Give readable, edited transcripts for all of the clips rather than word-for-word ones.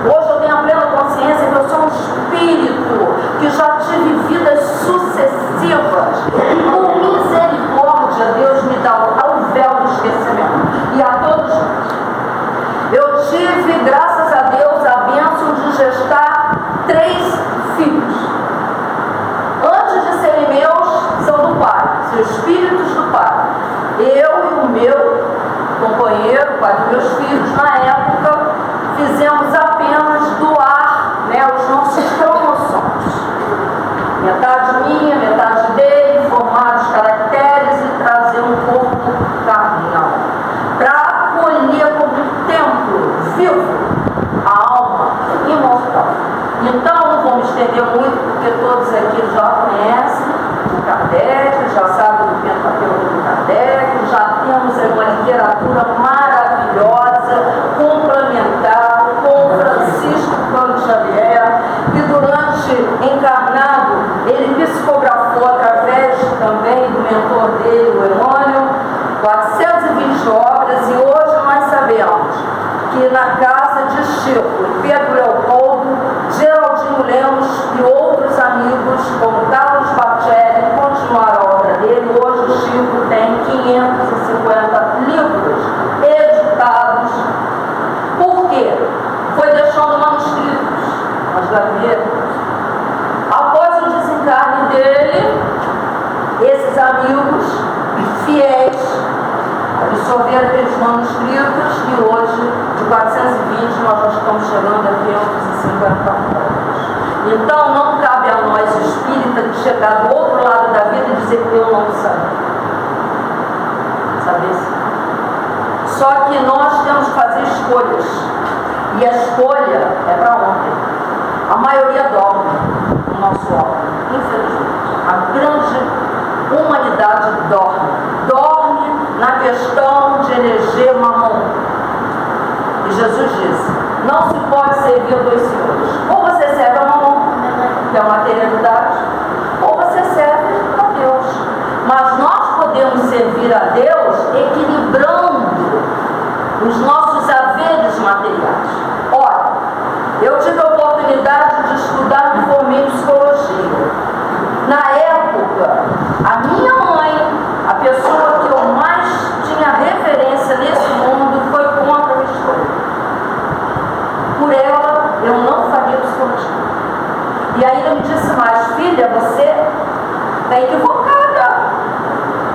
Hoje eu tenho a plena consciência que eu sou um espírito, que já tive vidas sucessivas. E por misericórdia, Deus me dá o véu do esquecimento. E a todos nós. Eu tive, graças a Deus, a bênção de gestar 3 filhos. Antes de serem meus, são do Pai, são espíritos do Pai. Eu e o meu companheiro, o pai dos meus filhos, na época, fizemos apenas doar, os nossos cromossomos. Metade minha, metade dele, formar os caracteres e trazer um corpo carnal. Para acolher como um templo vivo a alma imortal. Então, não vou me estender muito, porque todos aqui já conhecem o Kardec, já sabem do Pentateuco do Kardec, já temos uma literatura maravilhosa, complementar com Francisco Cândido Xavier, que durante encarnado, ele psicografou através também do mentor dele, o Emmanuel, 420 obras, e hoje nós sabemos que na casa de Chico, Pedro Leopoldo, Geraldinho Lemos e outros amigos, como Carlos Bacelli, continuaram a obra dele. Hoje o Chico tem 550 livros editados. Por quê? Foi deixando manuscritos nas gavetas. Após o desencarne dele, esses amigos fiéis absorveram aqueles manuscritos e hoje, de 420, nós já estamos chegando a 550 obras. Então, não cabe a nós, espírita, chegar do outro lado da vida e dizer que eu não sabia. Saber sim. Só que nós temos que fazer escolhas. E a escolha é para ontem. A maioria dorme no nosso órgão, infelizmente. A grande humanidade dorme na questão de eleger mamon. E Jesus disse, não se pode servir a 2 senhores. Ou você serve a mamon, que é a materialidade, ou você serve a Deus. Mas nós podemos servir a Deus equilibrando os nossos haveres materiais. Ora, eu tive a oportunidade de estudar e me formei em psicologia. Na época, a minha mãe, a pessoa que eu mais tinha referência nesse mundo, foi contra a escolha. Por ela, eu não faria psicologia. E ainda me disse mais, filha, você está equivocada.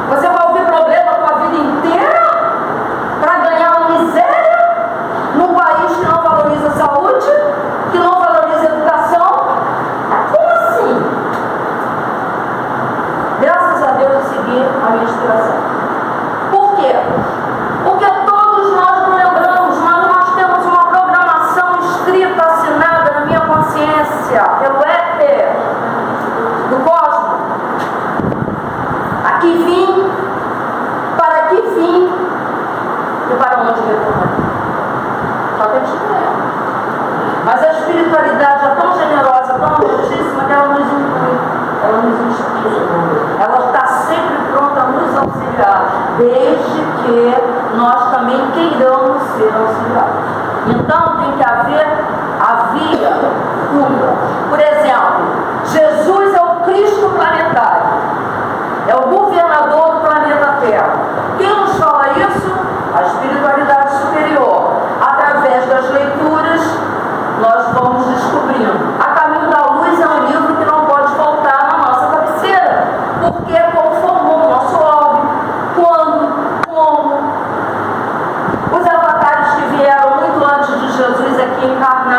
Você vai ouvir problema a tua vida inteira para ganhar uma miséria num país que não valoriza a saúde, que não valoriza a educação? Como assim? Graças a Deus eu segui a minha inspiração. Por quê? Porque todos nós não lembramos, mas nós temos uma programação escrita, assinada na minha consciência, pelo éter do cosmos. Aqui vim, para que fim e para onde retornar. Só que a gente não lembra. Mas a espiritualidade é tão generosa, tão amorosíssima, que ela nos inclui, ela nos inspira. Ela está sempre pronta a nos auxiliar, desde que nós também queiramos ser auxiliados. Então tem que haver a via pura. Por exemplo, Jesus é o Cristo planetário, é o governador do planeta Terra. Quem nos fala isso? A espiritualidade superior. Através das leituras, nós vamos descobrindo. A Caminho da Luz é um livro que não pode faltar na nossa cabeceira, porque conformou o nosso óbvio. Quando, como. Os avatares que vieram muito antes de Jesus aqui encarnar,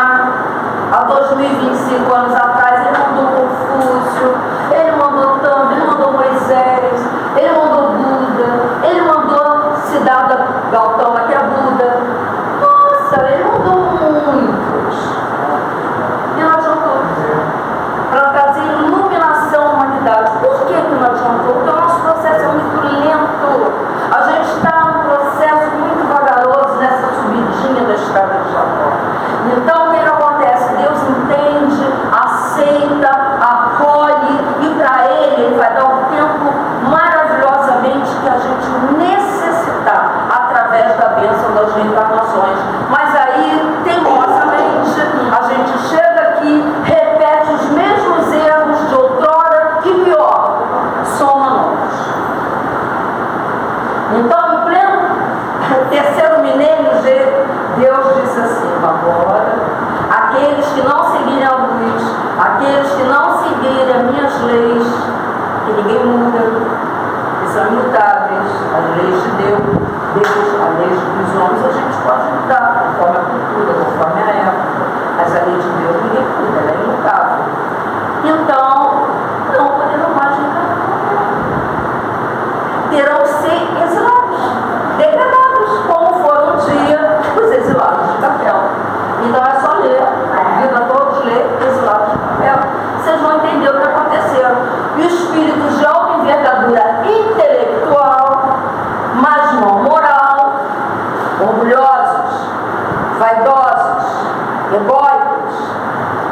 egóicos,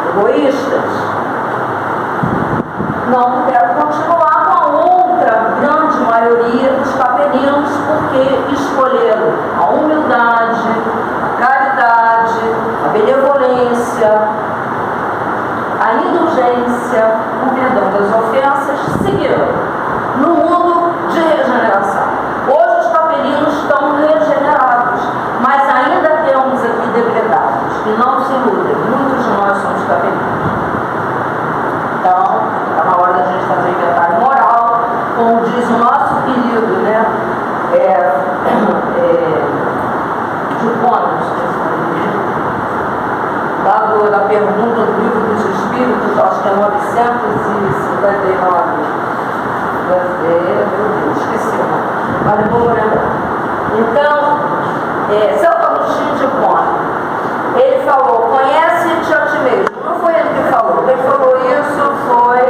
egoístas. Não quero continuar com a outra grande maioria dos capelinos, porque escolheram a humildade, a caridade, a benevolência, a indulgência, o perdão das ofensas, seguiram no mundo de regeneração. Hoje os capelinos estão regenerados, mas ainda temos aqui degradados, e não se iludem, muitos de nós somos capelinos. Então, está na hora da gente fazer inventário moral, como diz o nosso querido, né? De Bônus, lá da pergunta do Livro dos Espíritos, acho que é 959. Meu Deus, esqueci o nome, mas depois vou lembrar. Então, Santo Agostinho de Hipona, ele falou: conhece-te a ti mesmo. Não foi ele que falou, quem falou isso foi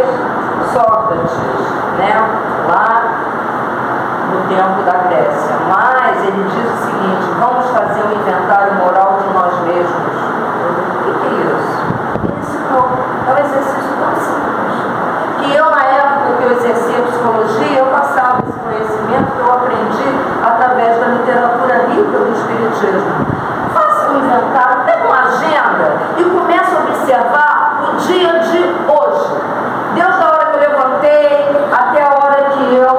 Sócrates, né? Lá no tempo da Grécia. Mas ele diz o seguinte: vamos fazer um inventário moral de nós mesmos. O que é isso? Ele ensinou. É um exercício tão simples que eu, na época que eu exercia psicologia, eu passava esse conhecimento que eu aprendi através da literatura rica do Espiritismo. Faça um inventário, pega uma agenda e comece a observar o dia de hoje. Desde a hora que eu levantei até a hora que eu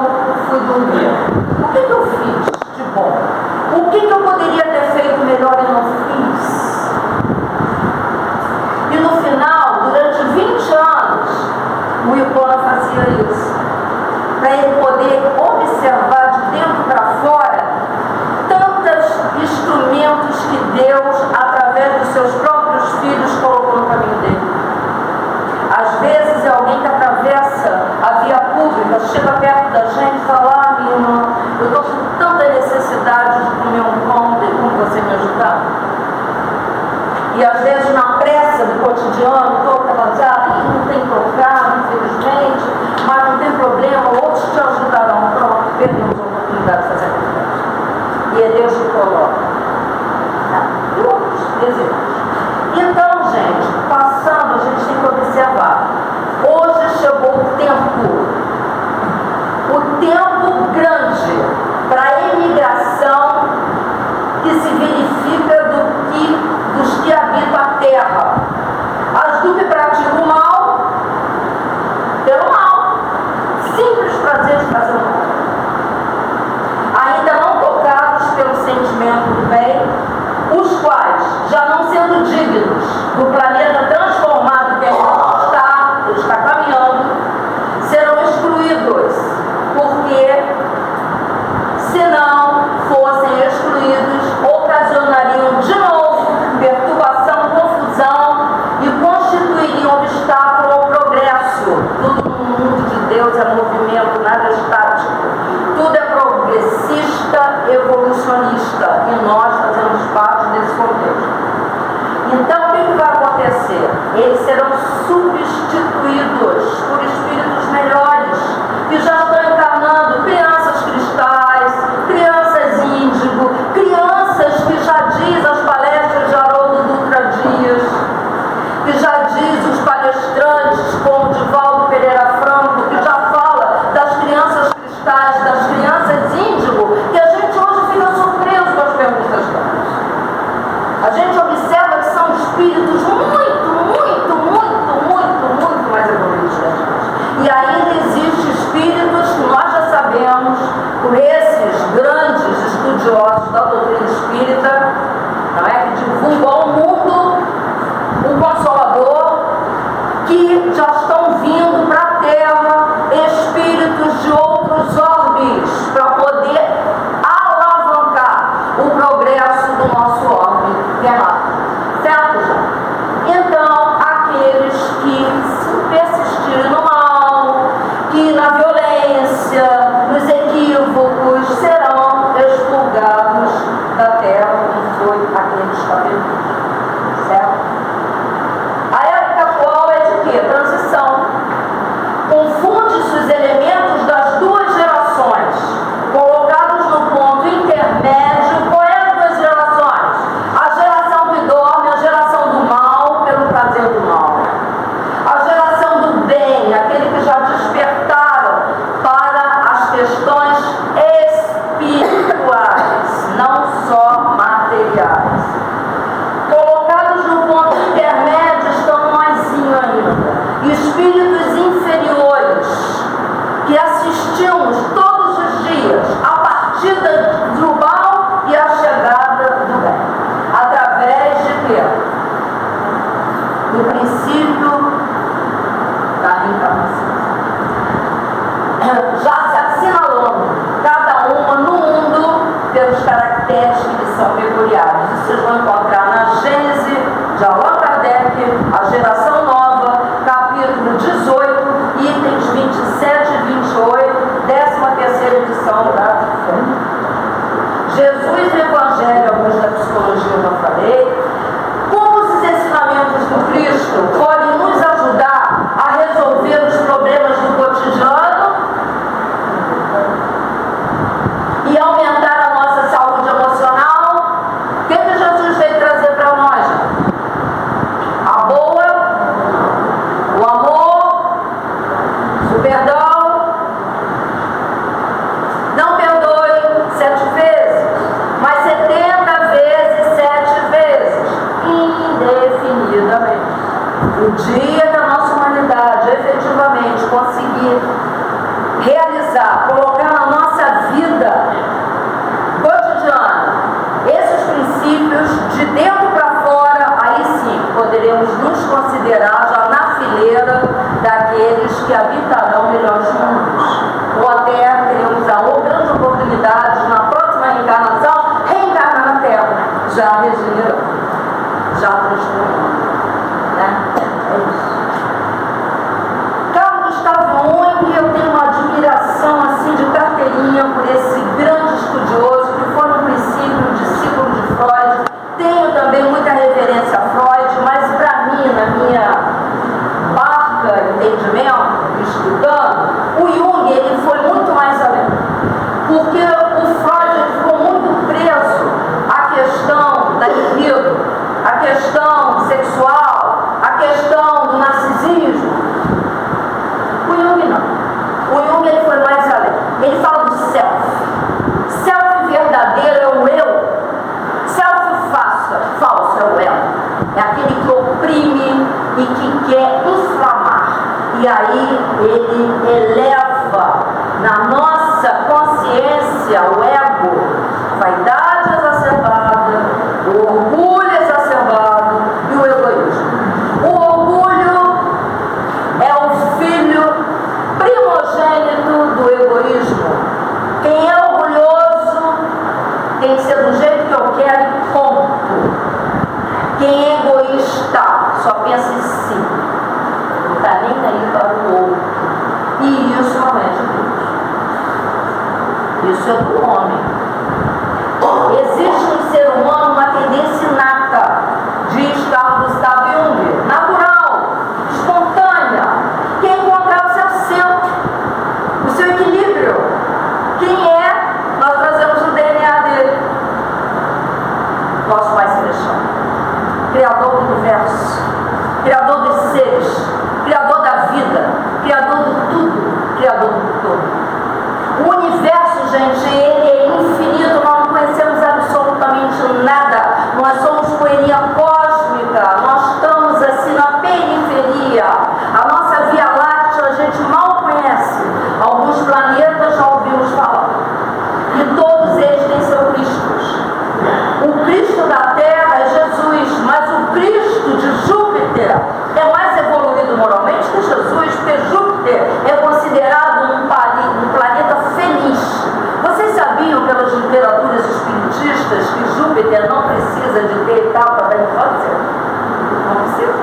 fui dormir. O que eu fiz de bom? O que eu poderia ter feito melhor e não fiz? E no final, durante 20 anos, o Hipona fazia isso, para ele poder observar de dentro para fora tantos instrumentos que Deus, através dos seus próprios filhos, colocou no caminho dele. Às vezes é alguém que atravessa a via pública, chega perto da gente e fala: ah, minha irmã, eu estou com tanta necessidade de comer um pão, tem como você me ajudar? E às vezes na pressa do cotidiano, todo trabalhado, não tem trocar, infelizmente, mas não tem problema, outros te ajudarão. Pronto, perdemos a oportunidade de fazer aquilo. E é Deus que coloca. E outros exemplos. Então, gente, passando, a gente tem que observar. Hoje chegou o tempo grande para a imigração que se verifica dos que habitam a terra. As do que praticam o mal, pelo mal. Simples prazer de fazer o mal. Ainda não tocados pelo sentimento do bem, os quais, já não sendo dignos do planeta transformado que está caminhando, serão excluídos, porque se não fossem excluídos, ocasionariam de novo perturbação, confusão e constituiriam obstáculo ao progresso. Tudo no mundo de Deus é movimento, nada estático. Tudo é progressista, evolucionista, e nós fazemos parte desse contexto. Então, o que vai acontecer? Eles serão substituídos por espíritos melhores, que já estão encarnando crianças cristais, crianças índigo, crianças que já diz as palestras de Haroldo Dutra Dias, que já diz os palestrantes como Divaldo Pereira Franco, que já fala das crianças cristais, das crianças índigo, que a gente hoje fica surpreso com as perguntas delas. A gente observa que são espíritos muito mais evoluídos que a gente. E ainda existem espíritos que nós já sabemos, por esses grandes estudiosos da doutrina espírita, não é, que divulgam ao mundo o Consolador, que já estão vindo para a Terra espíritos de outros orbes para poder alavancar o progresso do nosso orbe terráqueo. Certo, já? Então, no princípio da reencarnação. Já se assinalando cada uma no mundo pelos caracteres que lhes são peculiares. Isso vocês vão encontrar na Gênese de Allan Kardec, A Geração Nova, capítulo 18, itens 27 e 28, 13ª edição da Jesus e Evangelho, alguns da psicologia eu não falei. Como os ensinamentos do Cristo podem nos ajudar a resolver os problemas do cotidiano e aumentar a nossa saúde emocional? O que Jesus veio trazer para nós? A boa, o amor, o perdão. Não perdoe 7 vezes, mas 70 vezes 7 vezes, indefinidamente. O dia que a nossa humanidade efetivamente conseguir realizar, colocar na nossa vida cotidiana esses princípios de dentro para fora, aí sim poderemos nos considerar já na fileira daqueles que habitarão melhores mundos. Ou até teremos a grande oportunidade de, na próxima reencarnação, reencarnar na Terra, já regenerando, já transformando. Né? É isso. Carl Gustav Jung, eu tenho uma admiração assim de carteirinha por esse grande estudioso que foi no princípio discípulo de Freud. Tenho também muita reverência a Freud, mas para mim, na minha barca entendimento, estudando, o Jung ele foi muito mais além. Porque o Freud ficou muito preso à questão da libido, à questão sexual, à questão do narcisismo. O Jung não. O Jung ele foi mais além. Ele fala do self. Self verdadeiro é o eu. Self falso é o ego. É aquele que oprime e que quer inflamar. E aí ele eleva na nossa consciência o ego, vaidade exacerbada, o orgulho exacerbado e o egoísmo. O orgulho é o filho primogênito do egoísmo. Quem é orgulhoso tem que ser do jeito que eu quero e ponto. Quem é egoísta só pensa em si, não está nem aí para o outro. E isso não é de Deus. Isso é do homem. Existe no ser humano uma tendência inata, diz Carl Gustav Jung, natural, espontânea, que é encontrar o seu centro, o seu equilíbrio. Quem é? Nós trazemos o DNA dele. Nosso Pai Celestial, Criador do universo, Criador dos seres, Criador da vida, Criador de tudo, Criador do todo. O universo, gente, ele é infinito, nós não conhecemos absolutamente nada. Nós somos poeirinha cósmica, nós estamos assim na periferia. A nossa Via Láctea a gente mal conhece. Alguns planetas já ouvimos falar. E todos eles têm seu Cristo. O Cristo da Terra é Jesus, mas o Cristo de Júpiter é mais evoluído moralmente que Jesus, porque Júpiter é considerado um planeta feliz. Vocês sabiam pelas literaturas espiritistas que Júpiter não precisa de ter etapa da infância? Não precisa.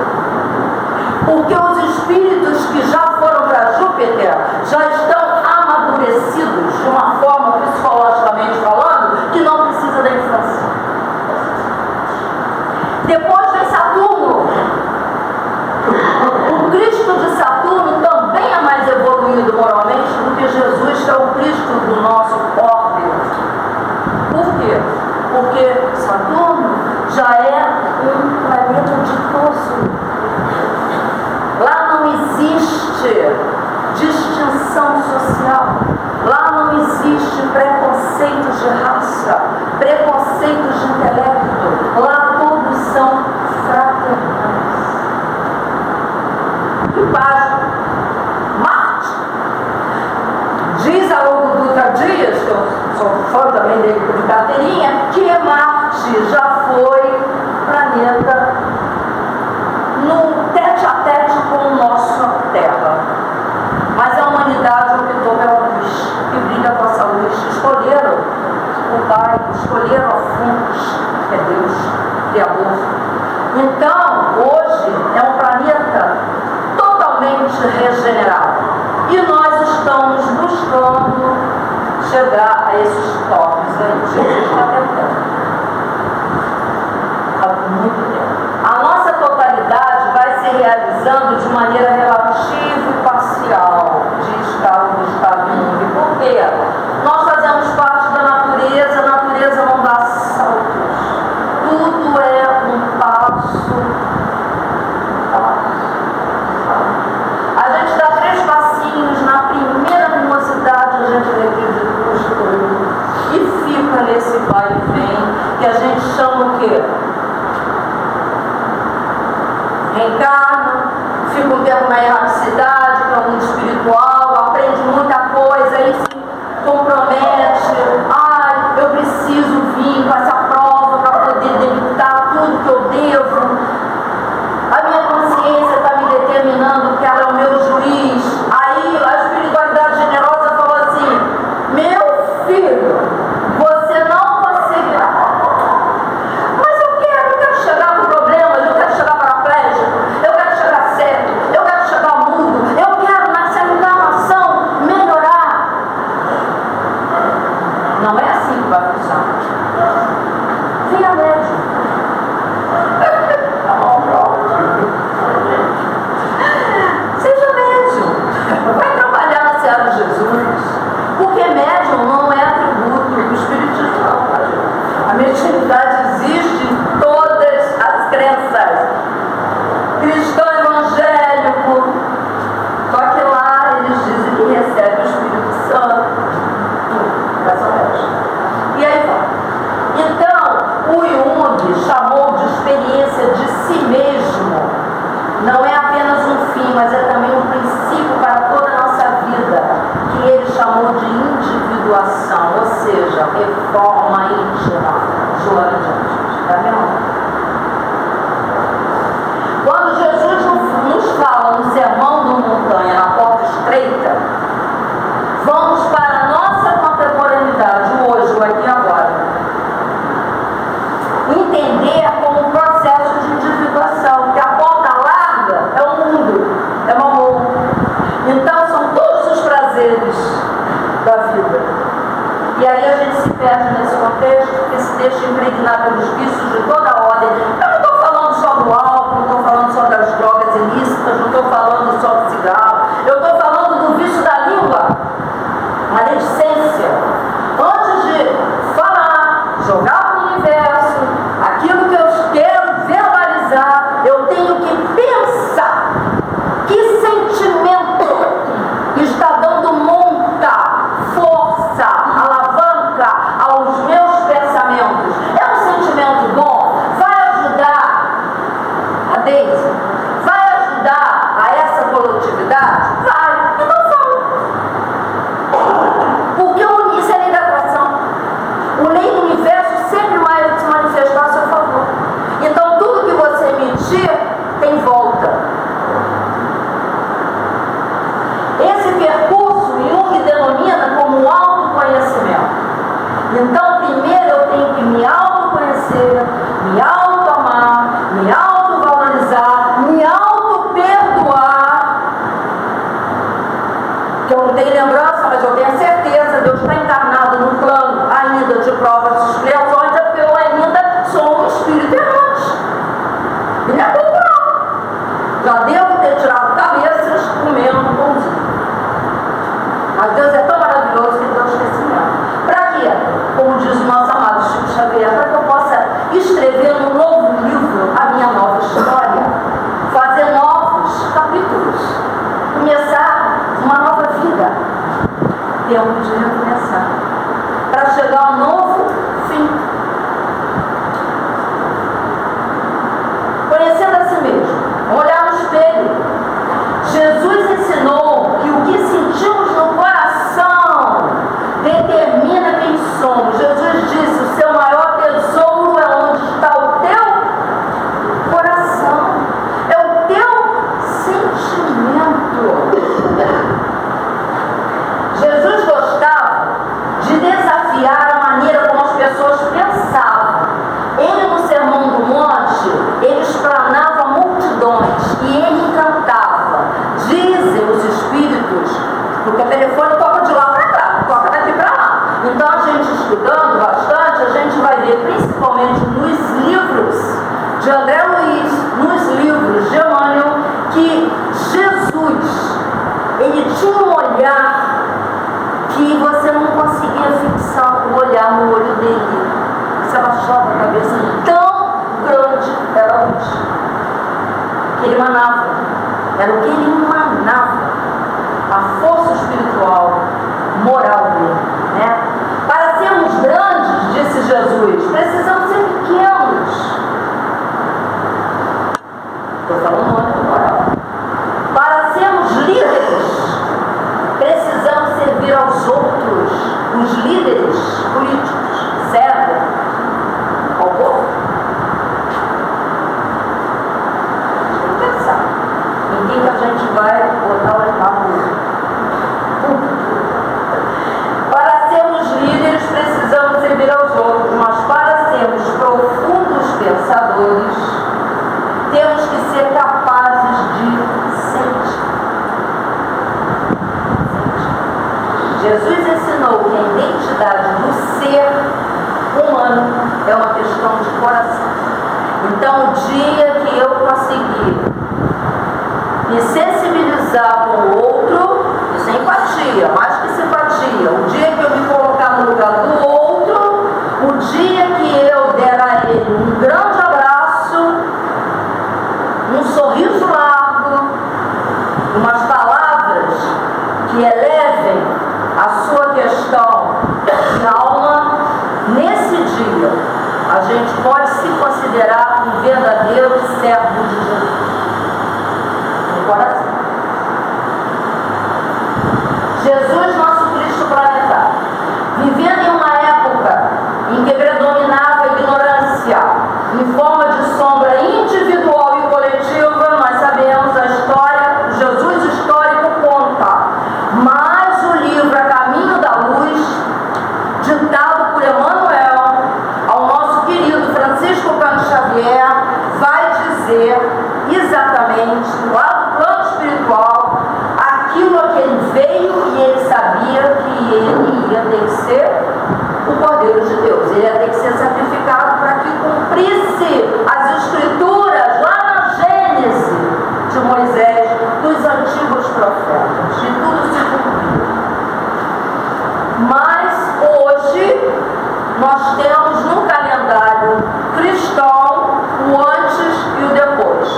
Porque os espíritos que já foram para Júpiter já estão amadurecidos de uma forma psicologicamente falando que não precisa da infância. Depois vem Saturno. O Cristo de Saturno também é mais evoluído moralmente do que Jesus, que é o Cristo do nosso órbito. Por quê? Porque Saturno já é um planeta ditoso. Lá não existe distinção social. Lá não existe preconceitos de raça, preconceitos de intelecto. Lá todos são fraternais. Que página? Marte. Diz a Hugo Dutra Dias, que eu sou fã também dele de carteirinha, que Marte já foi planeta no Então, hoje é um planeta totalmente regenerado. E nós estamos buscando chegar a esses toques aí. Jesus está tentando. Há muito tempo. A nossa totalidade vai se realizando de maneira relativa e parcial, diz Carl Gustav Jung. Por quê? Nós fazemos parte da natureza, a natureza não dá saltos. Tudo é um passo. A gente dá 3 passinhos, na primeira mimosidade a gente regride construindo e fica nesse vai e vem, que a gente chama o quê? Reencarna, fica um tempo na erraticidade, para o mundo espiritual, aprende muita coisa, aí se compromete. Ai, eu preciso vir com essa prova para poder debitar tudo que eu devo. A minha consciência está me determinando que ela é o meu juiz. Aí a espiritualidade generosa falou assim: meu filho, você não conseguirá. Mas eu quero chegar no problema, eu quero chegar paraplégico, eu quero chegar cego, eu quero chegar mudo, eu quero nessa encarnação melhorar. Não é assim que vai funcionar. Venha médico. Seja médium. Vai trabalhar na Seara de Jesus. Porque médium não é atributo do espiritismo, não. A mediunidade existe em todas as crenças. Cristão evangélico. Só que lá eles dizem que recebe o Espírito Santo. E aí vai. Então, o Jung chamou de experiência de si mesmo. Não é apenas um fim, mas é também um princípio para toda a nossa vida, que ele chamou de individuação, ou seja, reforma íntima. Joana de Anjos, tá vendo? Quando Jesus nos fala no Sermão da Montanha, na porta estreita, vamos para a nossa contemporaneidade, hoje, o aqui e agora. Entender como um processo de individuação, que a porta larga é o mundo, é o amor. Então são todos os prazeres da vida. E aí a gente se perde nesse contexto, porque se deixa impregnar pelos vícios de toda a ordem. Eu não estou falando só do álcool, não estou falando só das drogas ilícitas, não estou falando só do cigarro, eu estou falando do vício da língua, maledicência. Antes de falar, jogar para o universo, aquilo que eu quero verbalizar, eu tenho que pensar que sentimento está dando monta, força, alavanca aos meus pensamentos. É um sentimento bom? Vai ajudar a Deise? Vai ajudar a essa coletividade? Vai. Então fala. Porque isso é lei da atração. O lei do universo sempre vai se manifestar a seu favor. Então tudo que você emitir tem volta. Esse percurso Jung denomina como autoconhecimento. Então primeiro eu tenho que me autoconhecer, me autoamar, me autovalorizar, me auto-perdoar. Que eu não tenho lembrança, mas eu tenho a certeza, Deus está encarnado no plano ainda de provas e expiações, é porque eu ainda sou um espírito errante. E não é cultural. Já devo ter tirado cabeças comendo pãozinho. Mas Deus é tão maravilhoso que Deus esquecimento. Para quê? Como diz o nosso amado Chico Xavier, para que eu possa escrever num novo livro a minha nova história, fazer novos capítulos, começar uma nova vida. Tempo de recomeçar, para chegar a um novo fim. Conhecendo a si mesmo, olhar no espelho. Jesus ensinou que o que sentimos no coração determina quem somos. Jesus disse: o seu maior tesouro é onde está o teu coração, é o teu sentimento. Jesus gostava ele tinha um olhar que você não conseguia fixar o olhar no olho dele. Você abaixava a cabeça, tão grande era a luz que ele emanava. Era o que ele emanava, a força espiritual, moral dele, né? Para sermos grandes, disse Jesus, precisamos ser pequenos. Estou falando muito moral. Para sermos líderes, precisamos servir aos outros. Os líderes políticos servem ao povo. Tem que pensar em quem que a gente vai botar o altar. Para sermos líderes, precisamos servir aos outros, mas para sermos profundos pensadores, temos que ser capazes de sentir. Jesus ensinou que a identidade do ser humano é uma questão de coração. Então, o dia que eu conseguir me sensibilizar com o outro, isso é empatia, mais que simpatia. O dia que eu me colocar no lugar do outro, o dia que eu der a ele um grande abraço, um sorriso largo, umas palavras que elevem a sua questão de alma, nesse dia a gente pode se considerar um verdadeiro servo de Jesus. No coração. Jesus, nosso Cristo planetário, vivendo em uma época em que predominava a ignorância em forma de sombra individual e coletiva, nós sabemos a história, Jesus histórico conta, mas o livro A Caminho da Luz, ditado por Emmanuel ao nosso querido Francisco Cândido Xavier, vai dizer exatamente, lá do plano espiritual, aquilo a que ele veio, e ele sabia que ele ia ter que ser o Cordeiro de Deus. Ele ia ter que ser sacrificado para que cumprisse as escrituras lá na Gênese de Moisés, dos antigos profetas. E tudo se cumpriu. Mas hoje nós temos no calendário cristão o antes e o depois.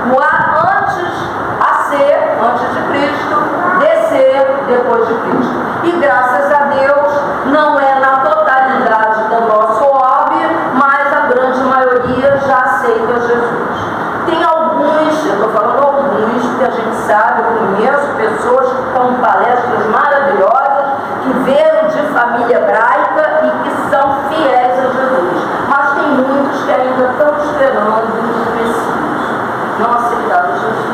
O antes a ser, antes de Cristo, descer depois de Cristo. E graças a Deus, não é na totalidade do nosso orbe, mas a grande maioria já aceita Jesus. Tem alguns, eu estou falando alguns, que a gente sabe, eu conheço pessoas que estão em palestras maravilhosas, que vieram de família hebraica e que são fiéis a Jesus. Mas tem muitos que ainda estão esperando o Messias, não aceitaram Jesus.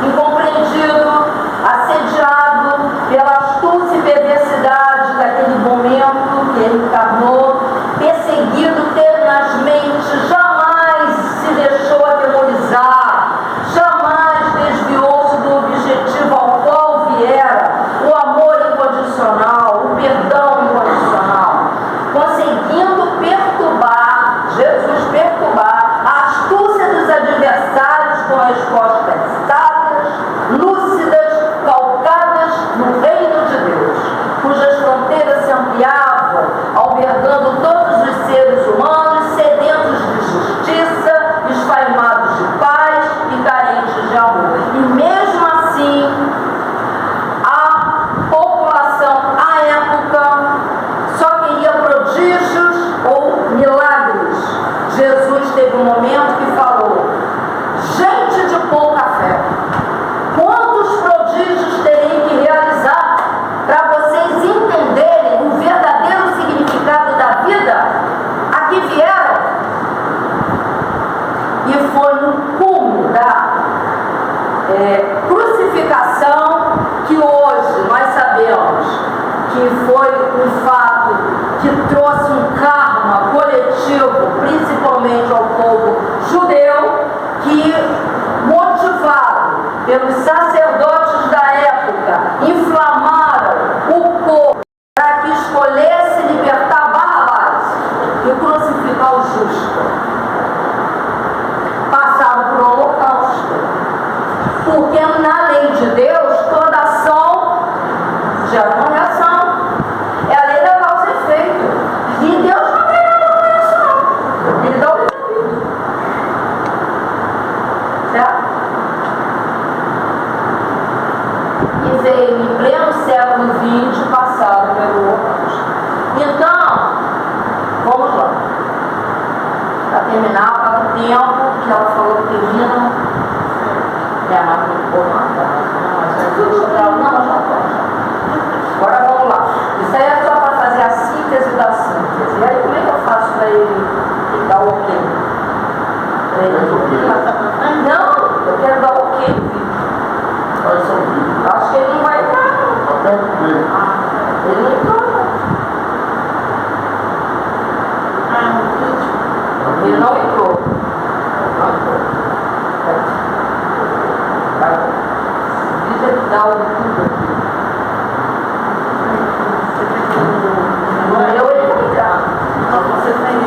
Incompreendido, assediado pela astúcia e perversidade daquele momento que ele encarnou, perseguido tenazmente, jamais se deixou atemorizar, jamais desviou-se do objetivo ao qual viera, o amor incondicional, o perdão incondicional, conseguindo perturbar, Jesus perturbar, a astúcia dos adversários com respostas sábias, lúcidas, calcadas no reino de Deus, cujas fronteiras se ampliavam, albergando todos os seres humanos sedentos de justiça, esfaimados de paz e carentes de amor. E mesmo assim, a população à época só queria prodígios ou milagres. Jesus teve um momento que falou: gente de pouca fé, quantos prodígios terei que realizar para vocês entenderem o verdadeiro significado da vida a que vieram? E foi no cume da crucificação que hoje nós sabemos que foi um fato que trouxe um karma coletivo, principalmente ao povo judeu, que, motivado pelos sacerdotes da época, inflamaram o povo para que escolhesse libertar Barrabás e crucificar o justo. Passaram por um holocausto, porque na lei de Deus toda e veio em pleno século XX passado pelo Orange. Então, vamos lá. Para terminar, para o tempo que ela falou que termina. Agora vamos lá. Isso aí é só para fazer a síntese da síntese. E aí como é que eu faço para ele dar o ok? Não, eu quero dar o ok. Acho que ele não vai dar. Ele não entrou. Ele não entrou. Deixa eu dar o tudo aqui. Eu ele vai entrar. Você tem.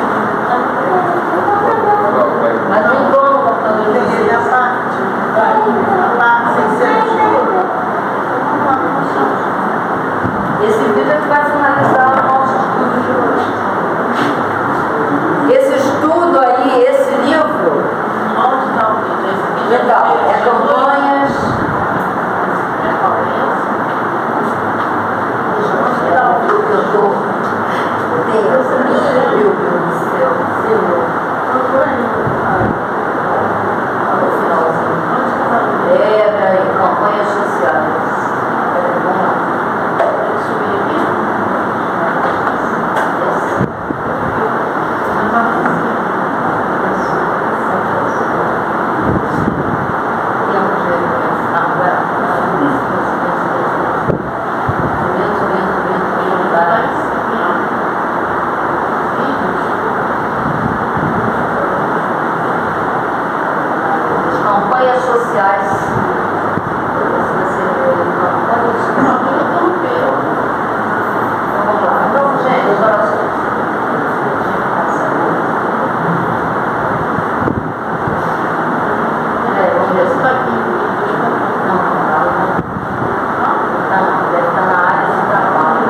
Mas não entrou no computador de vocês. Esse vídeo é que vai finalizar o nosso estudo de hoje. Esse estudo aí, esse livro. Onde está o vídeo? Esse vídeo é campanhas. Deixa eu tirar o vídeo que eu estou. Deus, meu Deus do céu. Senhor. No finalzinho. Peraí, campanhas sociais. Vamos lá. Subir aqui. Campanhas sociais. Vamos lá. Então, gente, as orações. Vamos ver se está aqui. Não, deve estar na área de trabalho.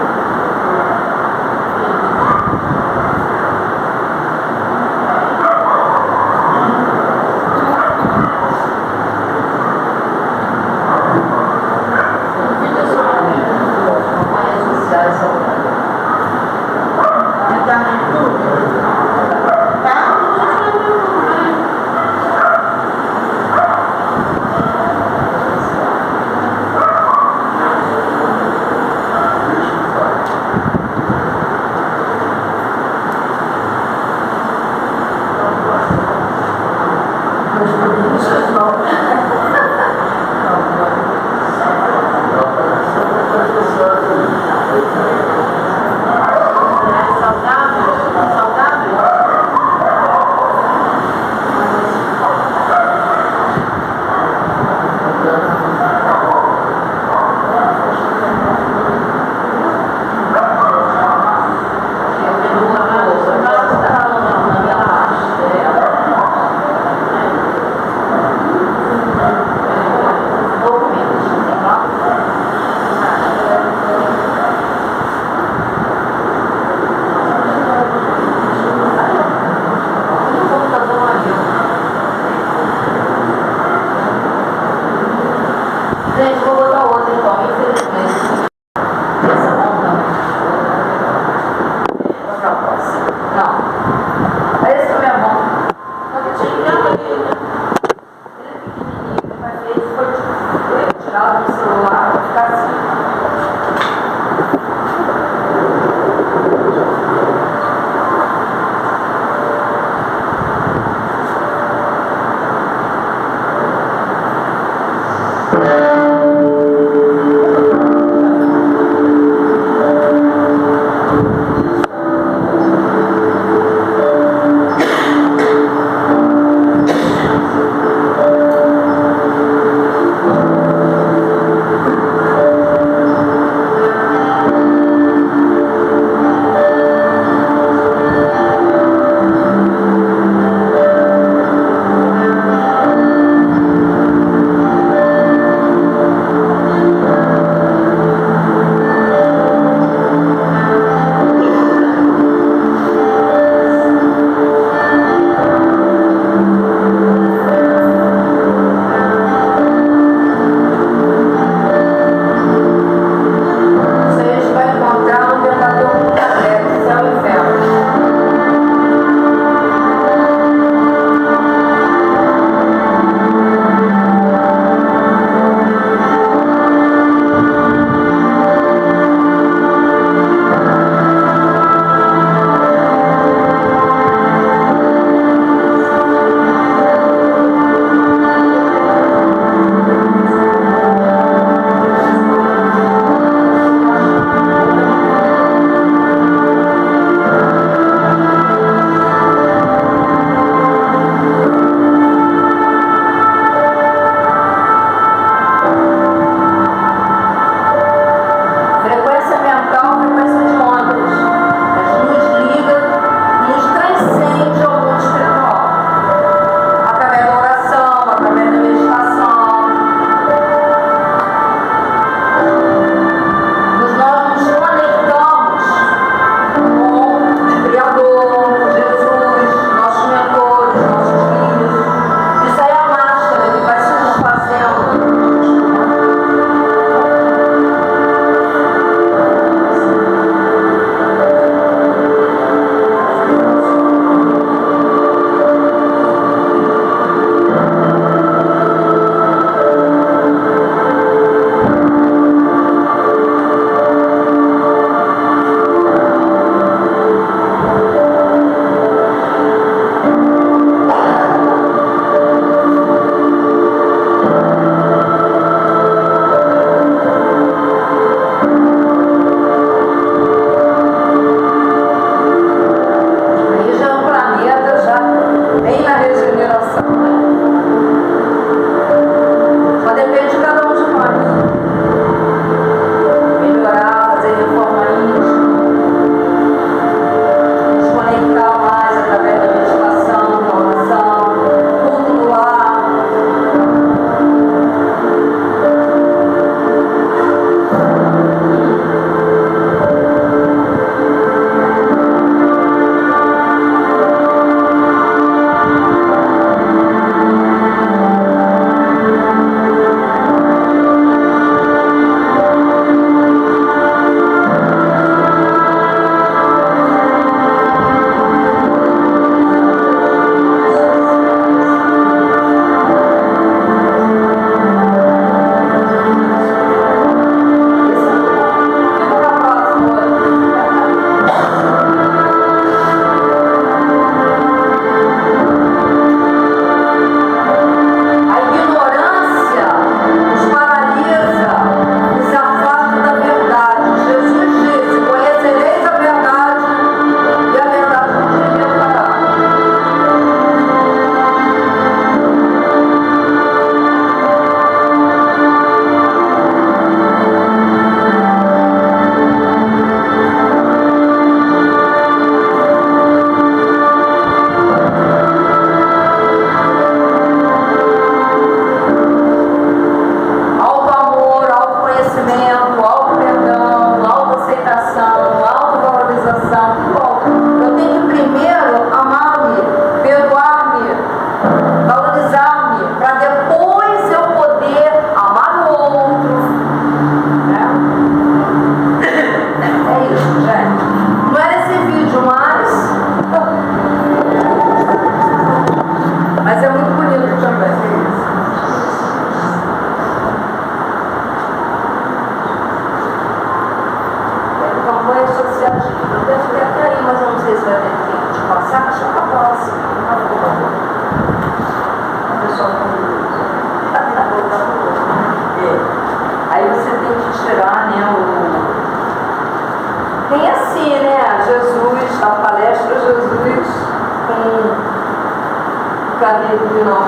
ali no final,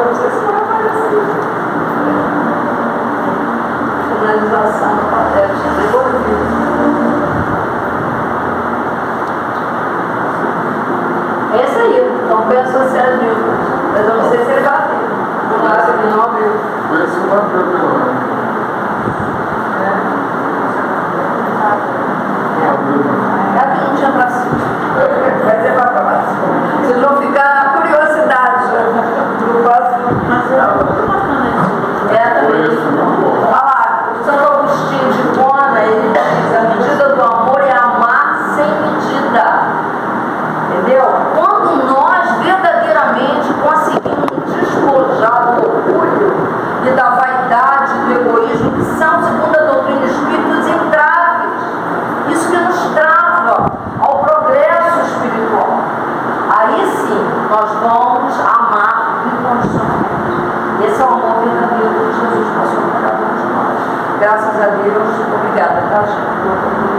não sei se vai aparecer. Finalização da patética, devolvido. É esse aí, então pensa se era Newton. Mas eu não sei se ele bateu. Não acho que ele não abriu. Foi esse o bateu pelo Aqui não tinha pra cima. Vai ser pra próxima. Vocês vão ficar na curiosidade do próximo. É também. Olha lá, o Santo Agostinho de Hipona, ele diz: a medida do amor é amar sem medida. Entendeu? Quando nós verdadeiramente conseguimos despojar do orgulho e da vaidade, do egoísmo, que são, segundo a doutrina espírita, os entraves. Isso que nos trava ao progresso espiritual. Aí sim, nós vamos amar incondicionalmente. Esse é o amor verdadeiro que Jesus passou para cada um de nós. Graças a Deus, obrigada, tá, gente?